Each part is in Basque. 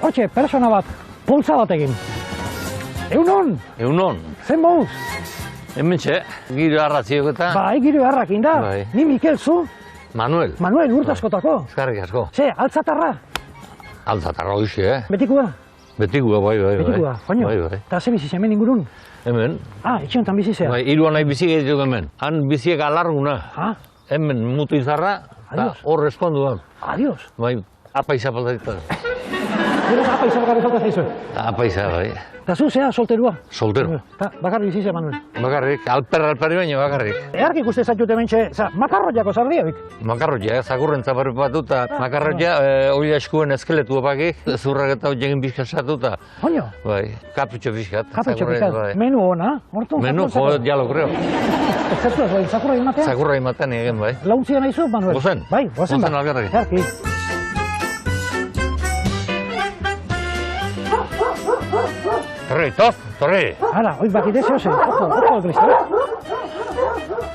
Hortxe, persona bat, poltsa bat egin. Egunon? Egunon. Zen moduz? Hemen txe, giro arratziok eta... Bai, giro harrakin da. Bai. Ni Mikel, zu? Manuel. Manuel, urtaskotako. Eskarrik asko. Ze, altzatarra? Altzatarra hoxe, Betikua? Betikua, bai. Betikua, joño. Bai. Eta ze biziz, hemen ingurun? Hemen. Etxe honetan bizizea? Bai, hiru nahi bizik egituk hemen. Han biziek alarguna. Hemen mutu izarra, eta hor eskondu da. Adios. Bai, apa izapaldaita. Gero apa izabakarri falta zaizu? Apa izan, bai. Eta zu, zea, solterua? Soltero. Eta bakarri bizizea, Manuel? Bakarrik, alperri baina bakarrik. Earki ikuste zaitute mentxe, makarroiako zardioik? Makarroia, zakurren zabarri batu eta makarroia oila eskuen eskeletu opaki, zurrak eta horiegin bizkasatu eta... Oño? Bai, kapitxo bizkat. Kapitxo bizkat. Menu ona? Menu, ya lo creo. Zertu ez, bai, zakurra imatea? Zakurra imatea egin, bai. Launtzia nahi zu, Manuel? Gozen. Bai, gozen bat. Algarraki. Earki. Torri. Hala, oik bakite zehose. Ojo, Cristo.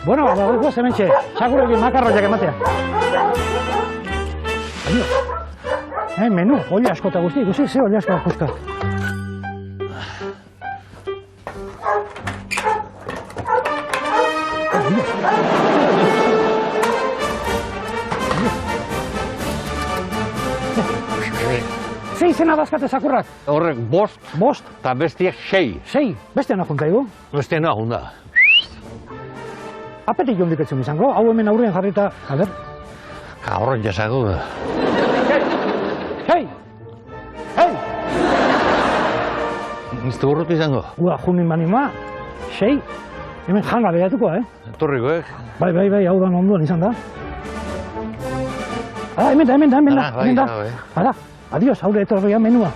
Bueno, oik gozen mentxe. Zakurrekin makarroiak ematea. Adios. Menu, oila asko eta guzti, ikusi ze oila asko akuskat. Ze izena dazkate zakurrak? Horrek bost. Bost? Eta bestiek 6. 6? Bestean apunta egu? Bestean ahunda. Apetik jondik etzun izango, hau hemen aurrean jarrita, a ber. Horren jasago da. Hei! Nizte burrutu izango? Ua, junin banima, 6, hemen janga behatuko, Torrikoek? Bai, hau da onduan izan da. Hemen da. Hala, adios, haure etorria menua.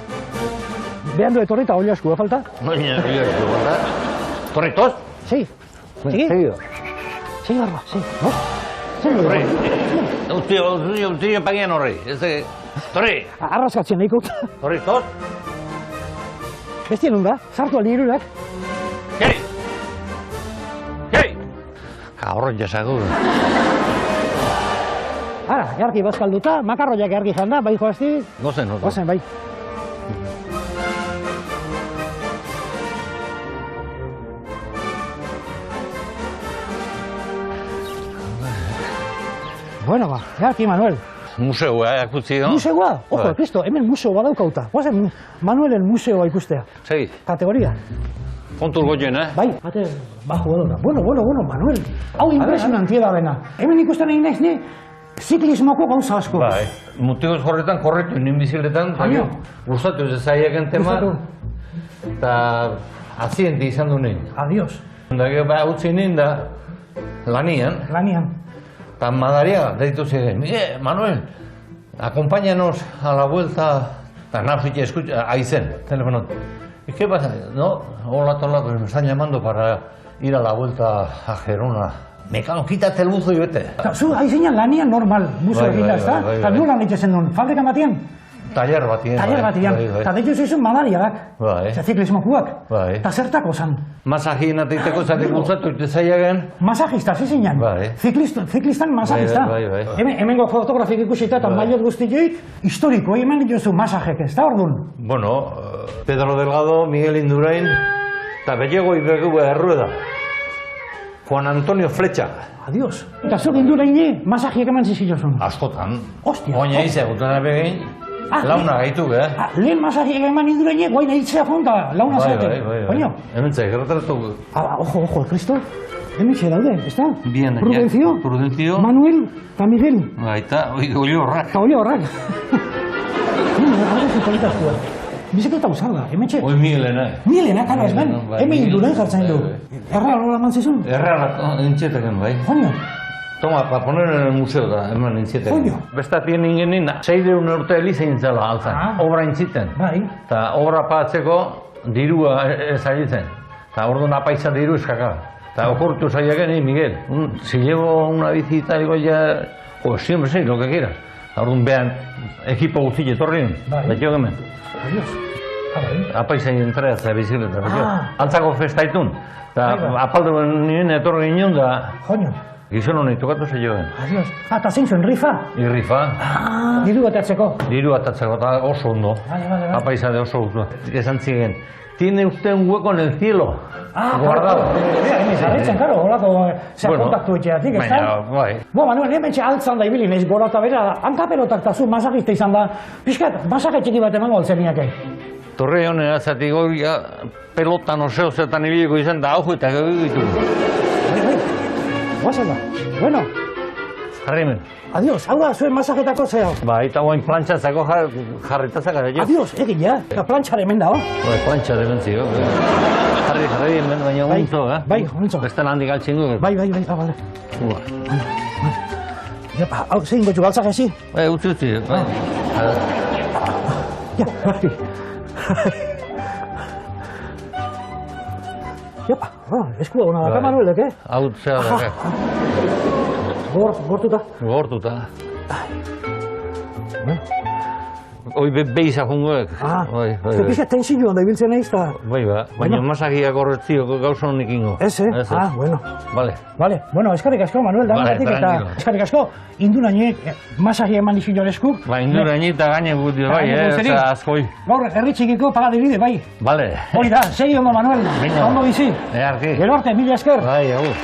Behan du etorri eta oila eskua falta. Baina, oila eskua falta. Torritos? Sei. Seguido. Sei barba, sei. Horri. Utzi pagian horri. Torri. Arraskatzen nahiko. Torritos? Bestien hunda, sartu aldi irurak. Kei! Horren jasago da. Ara, earki bazkalduta, makarroiak earki janda, bai joazti. Gozen, bai. Bueno, ba, earki, Manuel. Museoa, akutzi, no? Museoa? Ojo, Cristo, hemen museo badaukauta. Guazen, Manuelen museoa ikustea. Segi. Kategoria. Kontur goien, Bai, bate, bajo edora. Bueno, Manuel. Hau impresionantia da bena. Hemen ikusten egin naiz, ne? Ziklismoko gauza asko. Bai, mutioz horretan korretu, nien biziletan. Gustatu ez zaiaken tema. Eta azienti izan du nien. Adios. Da gero, utzi nien da lanian. Eta Madariaga, deitu ziren, Manuel, acompáñanos a la vuelta, eta nafitxe escucha, aizen, telefonot. ¿Y qué pasa? No, hola, pues me están llamando para ir a la vuelta a Gerona. Me cago, quítate el buzo y vete. Zu, aizenan lanian normal, museo egila, ez da? Eta nola nitzezen duen, fabrika batien? Taller batien. Eta deitu zizun Madariagak. Eta ziklismokuak. Eta zertako zan? Masajien ateiteko zatik bultzatu, ite zaiagen. Masajista, zizinan. Ziklistan masajista. Hemengo fotografik ikusita eta maiot guztioik historiko, hemen dituzu masajek, ez da orduan? Bueno, Pedro Delgado, Miguel Indurain, eta Bellego Ibegu Errueda. Juan Antonio Flecha. Adios. Eta zuk Induraini masajiek eman zizilozun? Askotan. Ostia. Oina izea, gutena begin. Launa gaitu, Lehen masajiek eman Induraini, guaina hitzea fonta, launa zaten. Bai. Hemen zaik, erretratu. Ojo, Cristo. Hemen txe daude, ez da? Bien, Prudencio, Manuel eta Miguel. Baita, oli horrak. Eta oli horrak. Bizikleta usarda, hemen txe. Oi Miguelena. Miguelena, kara ez ben. Hemen Induren jartzen du. Erreal hola eman zizun? Erreal entxeteken, bai. Joño. Toma, para poner en el museo da, eman entxeteken. Joño. Bestatien ingenin, 600 urte elizein zela altzan. Obra entziten. Bai. Eta obra patzeko dirua ezaitzen. Eta orduan apaisa diru eskaka. Eta okurtu zaiaken, Miguel, si llevo una bici y tal, digo ya, pues siempre sí, lo que quieras. Orduan behan, ekipo guzti etorrien, betio gemen. Adios. Apaisa entreatzea bizikleta, betio. Altzako festaitun. Eta apaldu nien etorri ginen da... Joño. Gizon honi tokatu zeioen. Adios. Eta zein zuen, rifa? Irrifa. Diru atatzeko. Diru atatzeko, eta oso ondo. Vale. Apaizade oso ondo. Esan ziren, tiene usted un hueco en el cielo. Guardado. Hemen zarritzen, karo, holako kontaktu etxeatik, ez da? Baina, bai. Manuel, hemen altzan da ibili nahiz gora eta bera, hankapelotak eta zu masajista izan da. Piskat, masaje txiki bat emango altzeniake. Torre honen azatik hori pelotan oseo zetan ibiliko izan da hau eta gero ditu. Bai. Guazen da. Bueno. Jarri hemen. Adios, hau da, zuen masajetako zehau. Ba, eta guain plantxatzako jarritazak gara jo. Adios, egin ja. Eta plantxare hemen da, ho? Bai, plantxa hemen zio. Jarri hemen, baina untzo, eh? Bai, untzo. Beste landik altxingo. Bai, bale. Jepa, hau, zein gotxu galtzak ezi? Bai, utzi. Ja, bai. Jepa, eskua hona daka Manuelek, eh? Hau, zera daka. Gortuta. Hoi behiza jungoek. Zepizia tensioan da ibiltzen eiz da. Bai, baina masakiak horretzio gauza honik ingo. Ez, bueno. Vale, bueno, eskarrik asko, Manuel, da gatik eta eskarrik asko, indurainiek masaki eman izu joresku. Ba, induraini eta gaine guti, bai, azkoi. Gaur, herritxikiko pagadibide, bai. Vale. Hori da, segi ondo, Manuel, ondo bizi. Earki. Gero arte, mila esker. Bai, agur.